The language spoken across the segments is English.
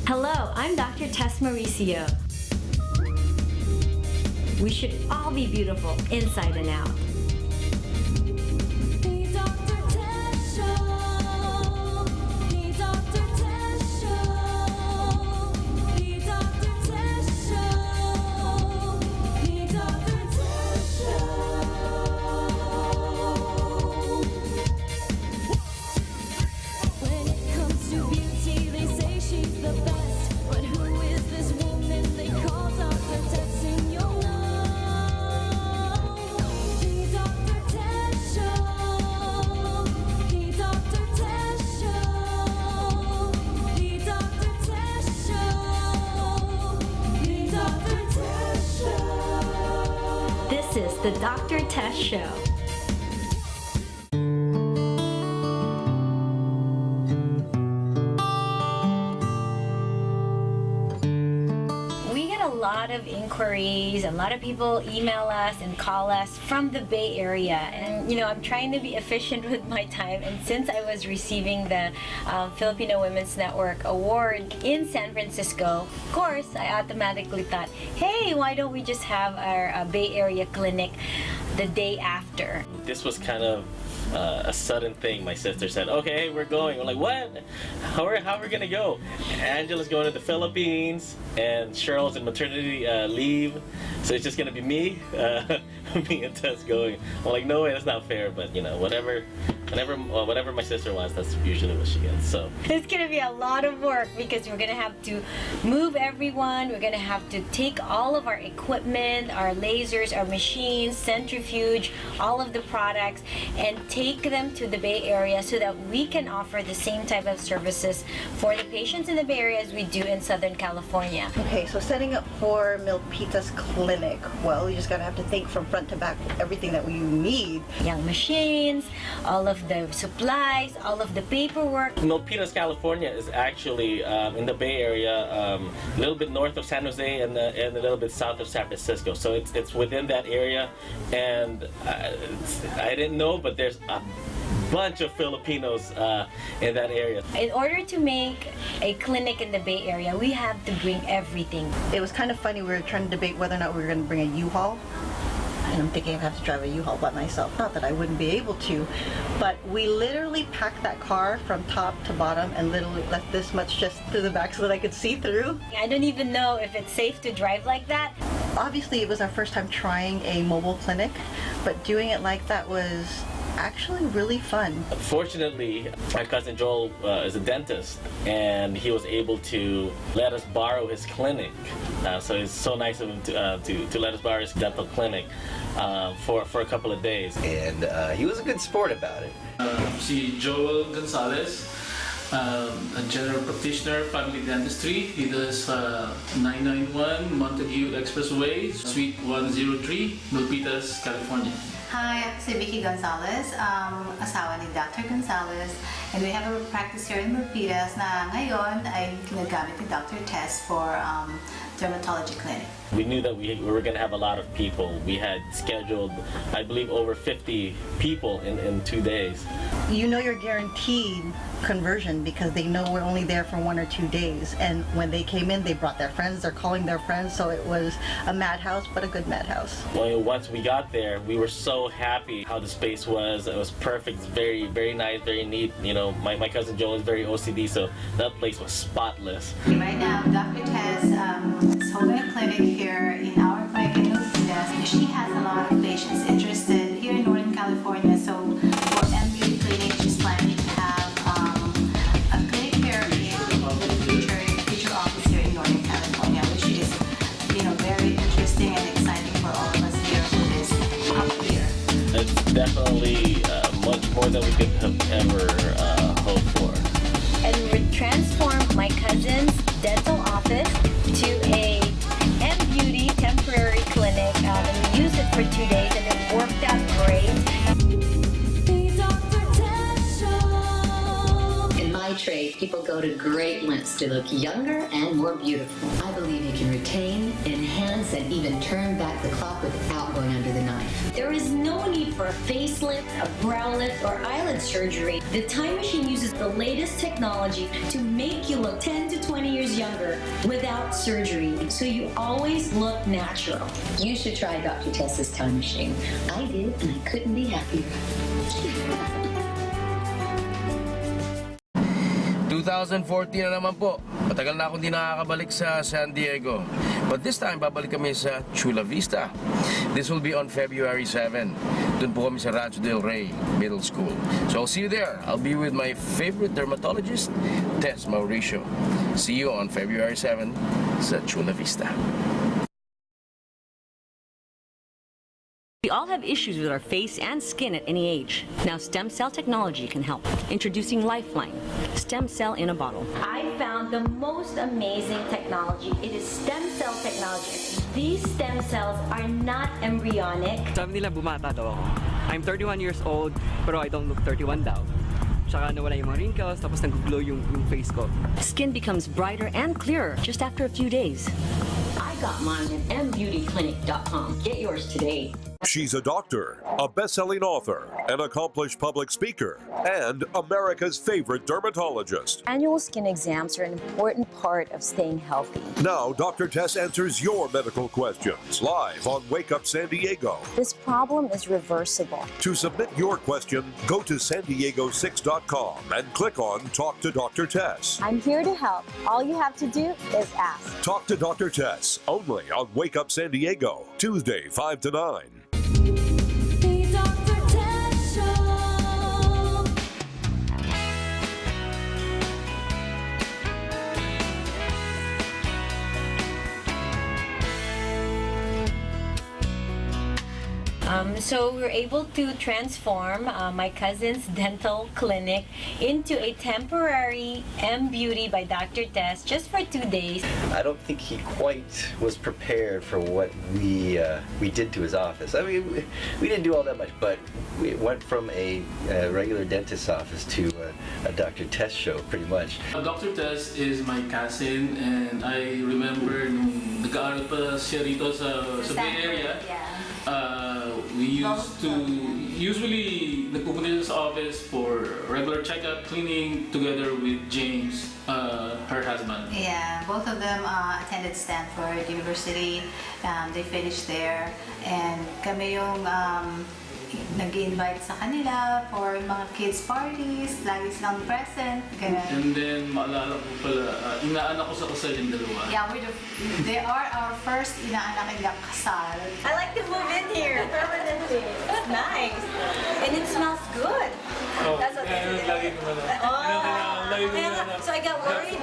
Hello, I'm Dr. Tess Mauricio. We should all be beautiful inside and out. The Dr. Tess Show. The Dr. Tess Show. The Dr. Tess Show. The Dr. Tess Show. When it comes to beauty, they say she's the best. But who is this woman they call Dr. Tess in your know? The Dr. Tess Show. The Dr. Tess Show. The Dr. Tess Show. The Dr. Tess Show. This is the Dr. Tess Show. We get a lot of inquiries, a lot of people email us and call us from the Bay Area, and I'm trying to be efficient with my time, and since I was receiving the Filipino Women's Network Award in San Francisco, of course I automatically thought, hey, why don't we just have our Bay Area clinic the day after? This was kind of a sudden thing. My sister said, okay, we're going. I'm like, what? How are we gonna go? Angela's going to the Philippines and Cheryl's in maternity leave, so it's just gonna be me me and Tess going. I'm like, no way, that's not fair, but whatever my sister wants, that's usually what she gets. So it's gonna be a lot of work because we're gonna have to move everyone. We're gonna have to take all of our equipment, our lasers, our machines, centrifuge, all of the products, and take them to the Bay Area so that we can offer the same type of services for the patients in the Bay Area as we do in Southern California. Okay, so setting up for Milpita's clinic, well, you just gotta have to think from front to back everything that you need. Young machines, all of the supplies, all of the paperwork. Milpitas, California is actually in the Bay Area, a little bit north of San Jose and a little bit south of San Francisco. So it's within that area, and I didn't know, but there's a bunch of Filipinos in that area. In order to make a clinic in the Bay Area, we have to bring everything. It was kind of funny, we were trying to debate whether or not we were gonna bring a U-Haul. And I'm thinking I'd have to drive a U-Haul by myself. Not that I wouldn't be able to, but we literally packed that car from top to bottom and literally left this much just to the back so that I could see through. I don't even know if it's safe to drive like that. Obviously, it was our first time trying a mobile clinic, but doing it like that was actually really fun. Fortunately, my cousin Joel is a dentist, and he was able to let us borrow his clinic. So it's so nice of him to let us borrow his dental clinic for a couple of days. And he was a good sport about it. Si Joel Gonzalez, a general practitioner, family dentistry. He does 991 Montague Expressway, Suite 103, Milpitas, California. Hi, ako si Vicky Gonzalez, asawa ni Dr. Gonzalez, and we have a practice here in Milpitas na ngayon ay ginagamit ni Dr. Tess for dermatology clinic. We knew that we were going to have a lot of people. We had scheduled, I believe, over 50 people in 2 days. You know you're guaranteed conversion because they know we're only there for 1 or 2 days. And when they came in, they brought their friends, they're calling their friends, so it was a madhouse, but a good madhouse. Well, once we got there, we were so happy how the space was. It was perfect, very, very nice, very neat. My cousin Joel is very OCD, so that place was spotless. Right now, Dr. Tess is holding a clinic here in our clinic in Milpitas. She has a lot of patients interested here in Northern California, so for MBA clinic, she's planning to have a clinic here in the future office here in Northern California, which is very interesting and exciting for all of us here who is up here. It's definitely much more than we could have ever hoped for. And we transformed my cousin's dental office to a M-Beauty temporary clinic, and we used it for 2 days, and it worked out great. The Dr. Tess Show. In my demonstrate people go to great lengths to look younger and more beautiful. I believe you can retain, enhance, and even turn back the clock without going under the knife. There is no need for a facelift, a brow lift, or eyelid surgery. The Time Machine uses the latest technology to make you look 10 to 20 years younger without surgery, so you always look natural. You should try Dr. Tess's Time Machine. I did, and I couldn't be happier. 2014 na naman po. Matagal na akong di nakakabalik sa San Diego. But this time, babalik kami sa Chula Vista. This will be on February 7. Doon po kami sa Rancho del Rey Middle School. So I'll see you there. I'll be with my favorite dermatologist, Tess Mauricio. See you on February 7 sa Chula Vista. We all have issues with our face and skin at any age. Now stem cell technology can help. Introducing Lifeline, stem cell in a bottle. I found the most amazing technology. It is stem cell technology. These stem cells are not embryonic. Sabi nila bumata daw ako. I'm 31 years old, pero I don't look 31 daw. Tsaka nawala yung mga wrinkles, tapos nag-glow yung face ko. Skin becomes brighter and clearer just after a few days. I got mine at mbeautyclinic.com. Get yours today. She's a doctor, a best-selling author, an accomplished public speaker, and America's favorite dermatologist. Annual skin exams are an important part of staying healthy. Now, Dr. Tess answers your medical questions live on Wake Up San Diego. This problem is reversible. To submit your question, go to sandiego6.com and click on Talk to Dr. Tess. I'm here to help. All you have to do is ask. Talk to Dr. Tess, only on Wake Up San Diego, Tuesday, 5 to 9. The Dr. Tess Show. So we were able to transform my cousin's dental clinic into a temporary M Beauty by Dr. Tess just for 2 days. I don't think he quite was prepared for what we did to his office. I mean, we didn't do all that much, but we went from a regular dentist's office to a Dr. Tess show, pretty much. Dr. Tess is my cousin, and I remember nung nag-aaral pa siya rito sa Bay Area. We used to usually nagpupunta siya sa office for regular checkup, cleaning together with James, her husband. Yeah, both of them attended Stanford University. They finished there, and kami yung nag-invite sa kanila for mga kids parties, lagi silang present, ganun. And then, maalala ko pala, inaanak ko sa kasal yung dalawa. Yeah, they are our first inaanak na kasal. I like to move in here permanently. It's nice. And it smells good. That's what they say. So I got worried.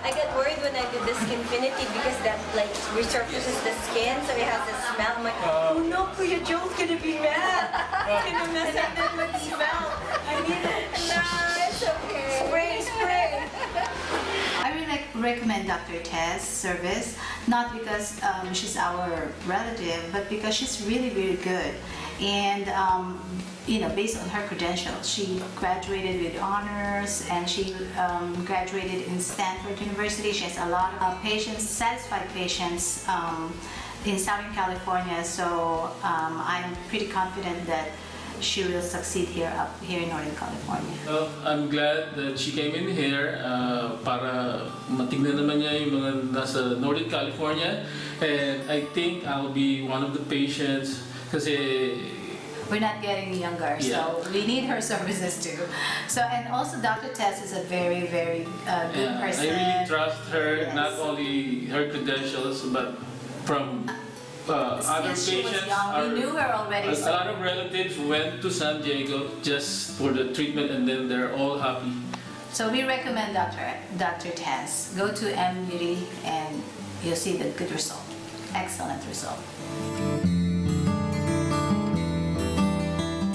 I got worried when I did the Skinfinity because that like resurfaces the skin, so it has a smell. I'm like, oh no, Kuya Joe's gonna be mad. He's gonna mess up with the smell. I need it. No, it's okay. Spray. I really recommend Dr. Tess service, not because she's our relative, but because she's really, really good. And based on her credentials, she graduated with honors, and she graduated in Stanford University. She has a lot of satisfied patients in Southern California. So I'm pretty confident that she will succeed here in Northern California. Well, I'm glad that she came in here para matignan naman niya yung mga nasa Northern California, and I think I'll be one of the patients kasi we're not getting younger, so we need her services too. So, and also Dr. Tess is a very, very good person. I really trust her, not only her credentials, but from other she was patients. young, we knew her already. A lot of relatives went to San Diego just for the treatment, and then they're all happy. So we recommend Dr. Tess. Go to M Beauty and you'll see the good result. Excellent result.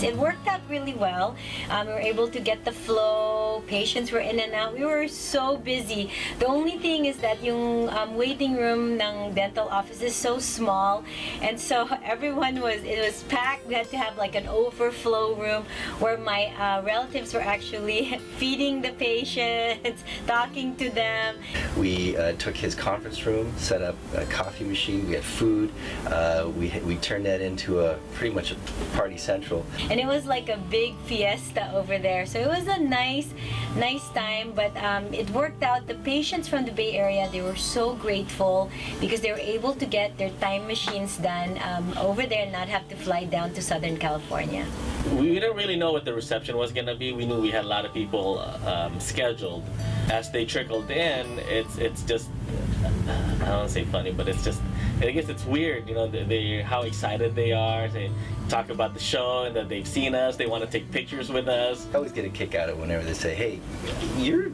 It worked out really well. We were able to get the flow. Patients were in and out. We were so busy. The only thing is that yung waiting room ng dental office is so small, and so it was packed. We had to have like an overflow room where my relatives were actually feeding the patients, talking to them. We took his conference room, set up a coffee machine, we had food, we turned that into pretty much a party central. And it was like a big fiesta over there. So it was a nice time, but it worked out. The patients from the Bay Area, they were so grateful because they were able to get their time machines done over there and not have to fly down to Southern California. We didn't really know what the reception was going to be. We knew we had a lot of people scheduled. As they trickled in, it's just, I don't want to say funny, but it's just, I guess it's weird, you know, how excited they are. They talk about the show and that they've seen us. They want to take pictures with us. I always get a kick out of it whenever they say, hey, you're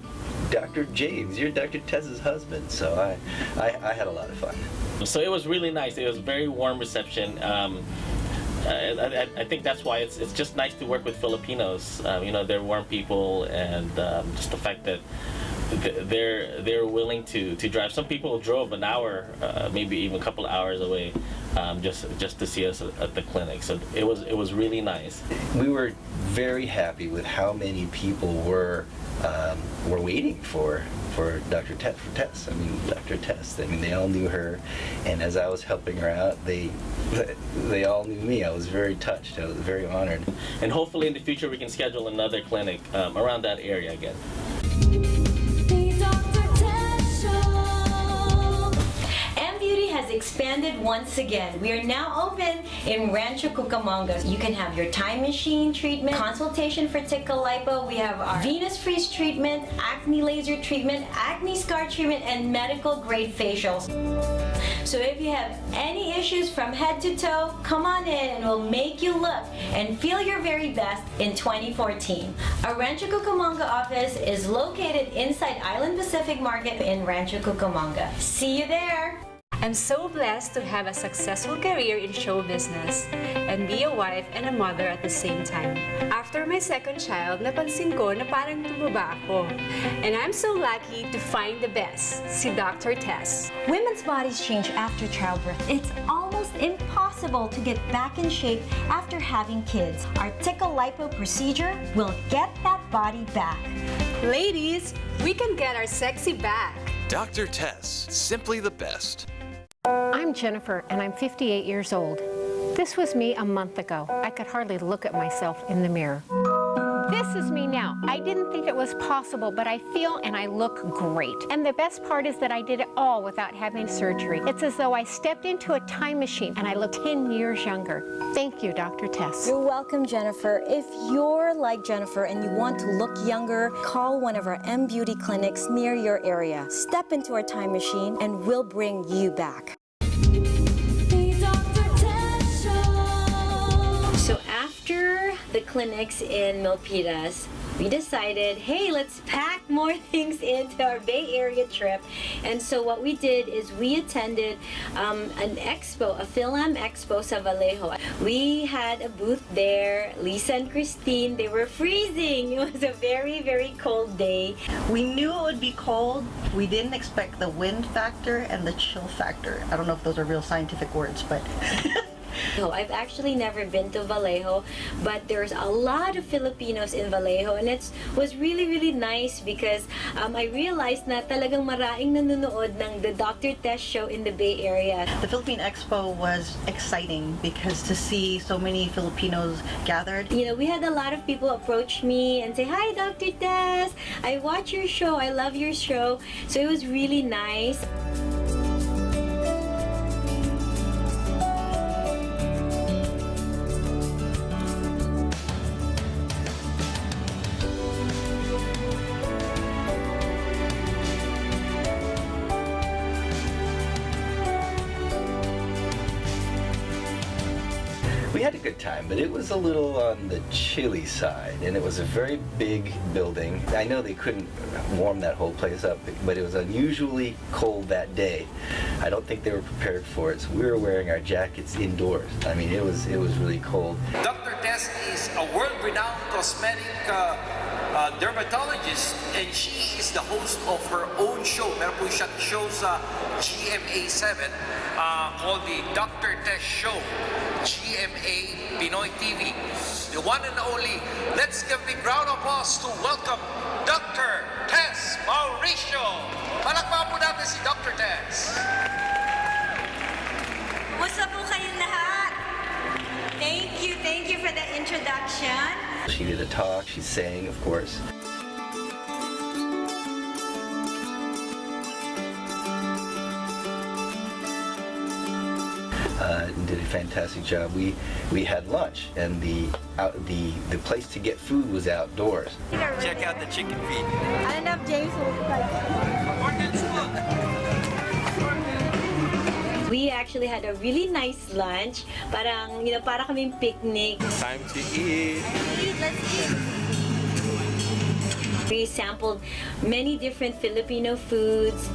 Dr. James, you're Dr. Tess's husband. So I had a lot of fun. So it was really nice. It was a very warm reception. I think that's why it's just nice to work with Filipinos. You know, they're warm people, and just the fact that they're willing to drive. Some people drove an hour, maybe even a couple of hours away, just to see us at the clinic. So it was really nice. We were very happy with how many people were waiting for Dr. Tess. I mean, Dr. Tess. I mean, they all knew her, and as I was helping her out, they all knew me. I was very touched. I was very honored. And hopefully in the future we can schedule another clinic around that area again. The Dr. Tess Show. M-Beauty has expanded once again. We are now open in Rancho Cucamonga. You can have your time machine treatment, consultation for tickle lipo. We have our Venus freeze treatment, acne laser treatment, acne scar treatment, and medical grade facials. So if you have any issues from head to toe, come on in and we'll make you look and feel your very best in 2014. Our Rancho Cucamonga office is located inside Island Pacific Market in Rancho Cucamonga. See you there! I'm so blessed to have a successful career in show business and be a wife and a mother at the same time. After my second child, napansin ko na parang tumaba ako. And I'm so lucky to find the best, si Dr. Tess. Women's bodies change after childbirth. It's almost impossible to get back in shape after having kids. Our tickle lipo procedure will get that body back. Ladies, we can get our sexy back. Dr. Tess, simply the best. I'm Jennifer, and I'm 58 years old. This was me a month ago. I could hardly look at myself in the mirror. This is me now. I didn't think it was possible, but I feel and I look great. And the best part is that I did it all without having surgery. It's as though I stepped into a time machine and I look 10 years younger. Thank you, Dr. Tess. You're welcome, Jennifer. If you're like Jennifer and you want to look younger, call one of our M-Beauty clinics near your area. Step into our time machine and we'll bring you back. The Dr. Tess Show. So after the clinics in Milpitas, we decided, hey, let's pack more things into our Bay Area trip. And so what we did is we attended an expo, a Film Expo sa Vallejo. We had a booth there. Lisa and Christine, they were freezing. It was a very, very cold day. We knew it would be cold. We didn't expect the wind factor and the chill factor. I don't know if those are real scientific words, but... No, I've actually never been to Vallejo, but there's a lot of Filipinos in Vallejo, and it was really, really nice because I realized na talagang maraming nanonood ng the Dr. Tess show in the Bay Area. The Philippine Expo was exciting because to see so many Filipinos gathered. You know, we had a lot of people approach me and say, hi, Dr. Tess, I watch your show, I love your show. So it was really nice. We had a good time, but it was a little on the chilly side, and it was a very big building. I know they couldn't warm that whole place up, but it was unusually cold that day. I don't think they were prepared for it, so we were wearing our jackets indoors. I mean, it was really cold. Dr. Tess is a world-renowned cosmetic dermatologist, and she is the host of her own show. Meron po siyang show sa GMA7 called the Dr. Tess Show, GMA Pinoy TV. The one and only, let's give a round of applause to welcome Dr. Tess Mauricio. Palakpakan po natin si Dr. Tess. Musta po kayong lahat? Thank you for the introduction. She did a talk, she sang, of course. Did a fantastic job. We had lunch, and the place to get food was outdoors. Check out the chicken feet. I love James. We actually had a really nice lunch. Parang, para kaming picnic. Time to eat. Let's eat. We sampled many different Filipino foods.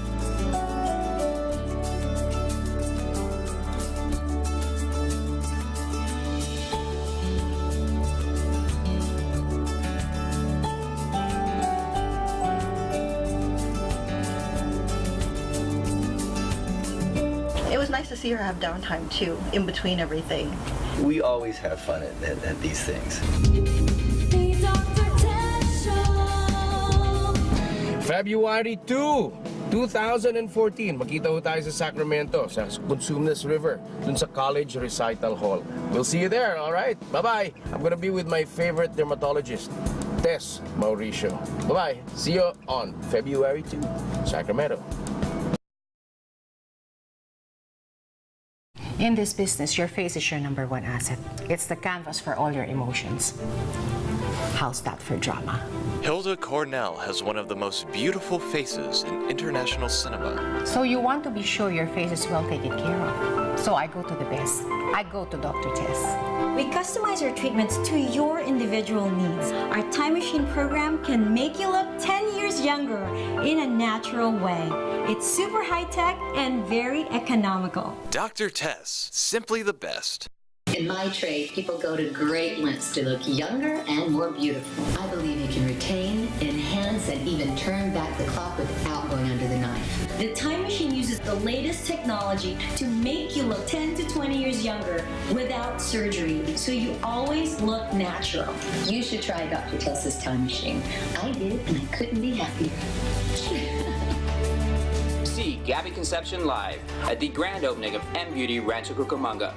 It was nice to see her have downtime too, in between everything. We always have fun at these things. The Dr. Tess Show. February 2, 2014, makita ho tayo sa Sacramento, sa Consumnes River, dun sa College Recital Hall. We'll see you there, all right? Bye-bye. I'm gonna be with my favorite dermatologist, Tess Mauricio. Bye-bye. See you on February 2, Sacramento. In this business, your face is your number one asset. It's the canvas for all your emotions. How's that for drama? Hilda Cornell has one of the most beautiful faces in international cinema. So you want to be sure your face is well taken care of. So I go to the best. I go to Dr. Tess. We customize our treatments to your individual needs. Our time machine program can make you look 10 years younger in a natural way. It's super high-tech and very economical. Dr. Tess, simply the best. In my trade, people go to great lengths to look younger and more beautiful. I believe you can retain, enhance, and even turn back the clock without going under the knife. The time machine uses the latest technology to make you look 10 to 20 years younger without surgery, so you always look natural. You should try Dr. Tess's time machine. I did, and I couldn't be happier. See Gabby Conception live at the grand opening of M Beauty Rancho Cucamonga.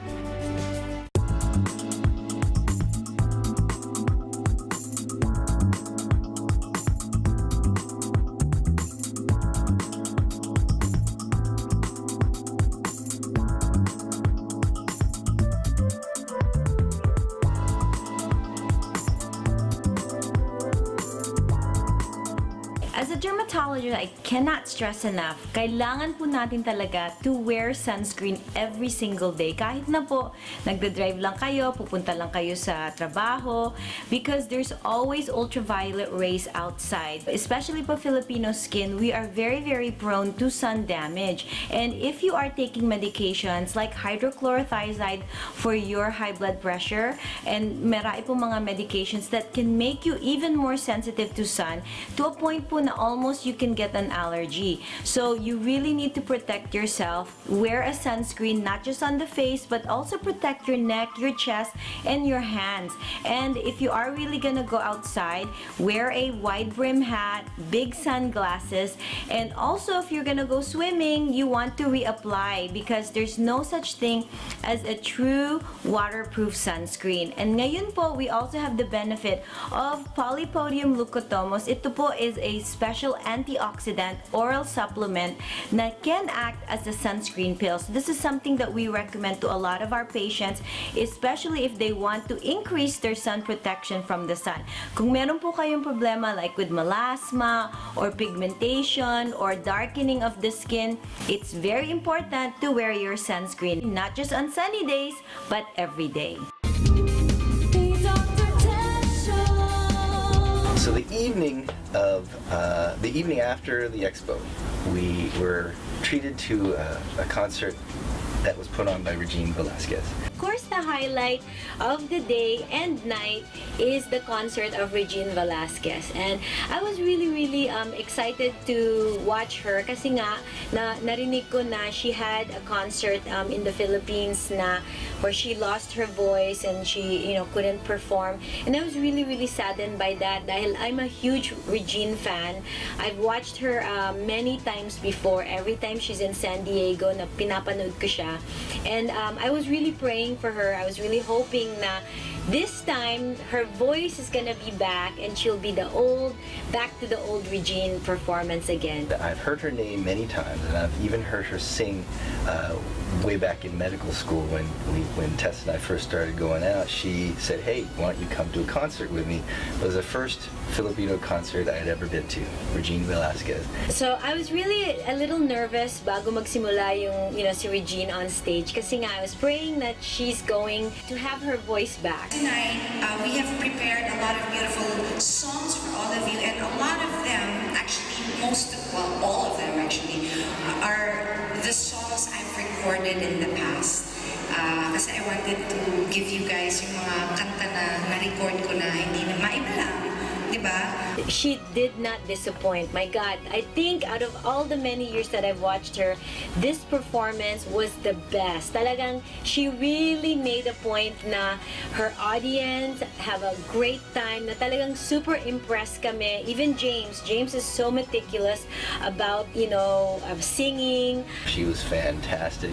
As a dermatologist, I cannot stress enough, kailangan po natin talaga to wear sunscreen every single day. Kahit na po, nagda-drive lang kayo, pupunta lang kayo sa trabaho, because there's always ultraviolet rays outside. Especially po Filipino skin, we are very, very prone to sun damage. And if you are taking medications like hydrochlorothiazide for your high blood pressure, and marami po mga medications that can make you even more sensitive to sun, to a point po na almost you can get an allergy. So you really need to protect yourself. Wear a sunscreen, not just on the face, but also protect your neck, your chest, and your hands. And if you are really gonna go outside, wear a wide brim hat, big sunglasses, and also if you're gonna go swimming, you want to reapply because there's no such thing as a true waterproof sunscreen. And ngayon po, we also have the benefit of Polypodium leucotomos. Ito po is a special antioxidant oral supplement that can act as a sunscreen pill. So this is something that we recommend to a lot of our patients, especially if they want to increase their sun protection from the sun. Kung meron po kayong problema like with melasma or pigmentation or darkening of the skin, it's very important to wear your sunscreen, not just on sunny days, but every day. So the evening after the expo, we were treated to a concert that was put on by Regine Velasquez. Of course, the highlight of the day and night is the concert of Regine Velasquez. And I was really excited to watch her kasi nga narinig ko na she had a concert in the Philippines na where she lost her voice and she couldn't perform. And I was really saddened by that dahil I'm a huge Regine fan. I've watched her many times before. Every time she's in San Diego, na pinapanood ko siya. And I was really praying for her. I was really hoping na this time her voice is gonna be back and she'll be back to the old Regine performance again. I've heard her name many times, and I've even heard her sing way back in medical school when Tess and I first started going out. She said, "Hey, why don't you come to a concert with me?" It was the first Filipino concert I had ever been to, Regine Velasquez. So I was really a little nervous bago magsimula yung si Regine on stage kasi nga I was praying that she's going to have her voice back. Tonight, we have prepared a lot of beautiful songs for all of you, and a lot of them, actually, all of them actually, are the songs I've recorded in the past. Kasi I wanted to give you guys yung mga kanta na na-record ko na hindi na maiba lang. Diba? She did not disappoint. My God, I think out of all the many years that I've watched her, this performance was the best. Talagang she really made a point na her audience have a great time, na talagang super impressed kami. Even James is so meticulous about, of singing. She was fantastic,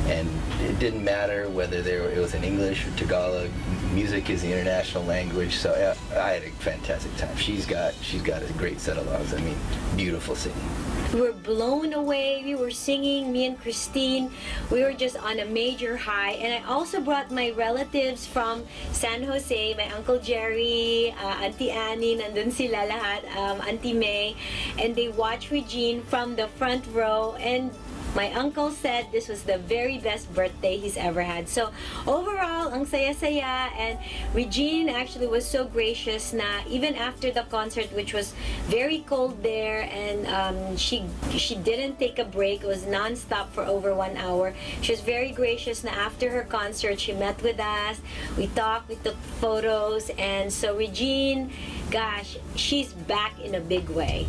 and it didn't matter whether it was in English or Tagalog. Music is the international language, so I had a fantastic time. She's got a great set of lungs. I mean, beautiful singing. We were blown away. We were singing, me and Christine. We were just on a major high. And I also brought my relatives from San Jose, my Uncle Jerry, Auntie Annie, nandun sila lahat, Auntie May. And they watched Regine from the front row. And my uncle said this was the very best birthday he's ever had. So overall, ang saya-saya, and Regine actually was so gracious na even after the concert, which was very cold there, and she didn't take a break. It was non-stop for over 1 hour. She was very gracious na after her concert, she met with us, we talked, we took photos, and so Regine, gosh, she's back in a big way.